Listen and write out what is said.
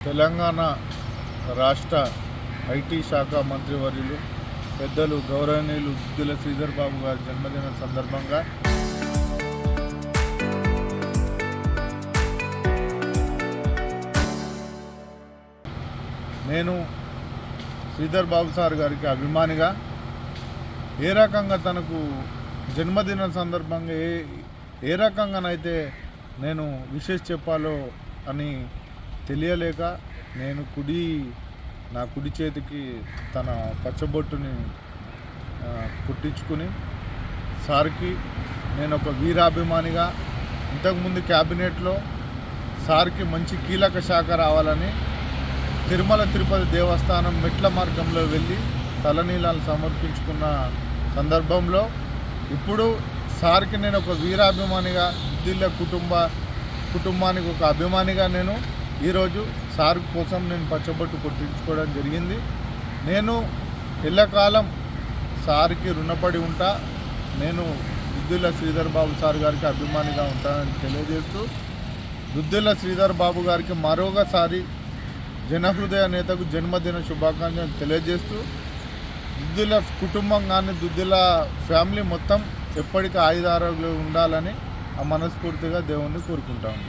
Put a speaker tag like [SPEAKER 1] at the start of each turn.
[SPEAKER 1] తెలంగాణ రాష్ట్ర ఐటీ శాఖ మంత్రివర్యులు పెద్దలు గౌరవనీయులు దుద్దిల శ్రీధర్ బాబు గారి జన్మదిన సందర్భంగా నేను శ్రీధర్ బాబు సార్ గారికి అభిమానిగా ఏ రకంగా తనకు జన్మదిన సందర్భంగా ఏ రకంగానైతే నేను విషెస్ చెప్పాలో అని తెలియలేక నేను నా కుడి చేతికి తన పచ్చబొట్టుని కుట్టించుకుని సార్కి నేను ఒక వీరాభిమానిగా ఇంతకుముందు క్యాబినెట్లో సార్కి మంచి కీలక శాఖ రావాలని తిరుమల తిరుపతి దేవస్థానం మెట్ల మార్గంలో వెళ్ళి తలనీలాలు సమర్పించుకున్న సందర్భంలో ఇప్పుడు సార్కి నేను ఒక వీరాభిమానిగా దుద్దిల్ల కుటుంబానికి ఒక అభిమానిగా నేను ఈరోజు సార్ కోసం నేను పచ్చబొట్టు కొట్టించుకోవడం జరిగింది. నేను ఎల్లకాలం సార్కి రుణపడి ఉంటా. నేను దుద్దిల్ల శ్రీధర్ బాబు సార్ గారికి అభిమానిగా ఉంటానని తెలియజేస్తూ దుద్దిల్ల శ్రీధర్ బాబు గారికి మరొకసారి జనహృదయ నేతకు జన్మదిన శుభాకాంక్షలు తెలియజేస్తూ దుద్దిల్ల కుటుంబం కానీ దుద్దిల్ల ఫ్యామిలీ మొత్తం ఎప్పటికీ ఆయుధారోగ్యంగా ఉండాలని మనస్ఫూర్తిగా దేవుణ్ణి కోరుకుంటాను.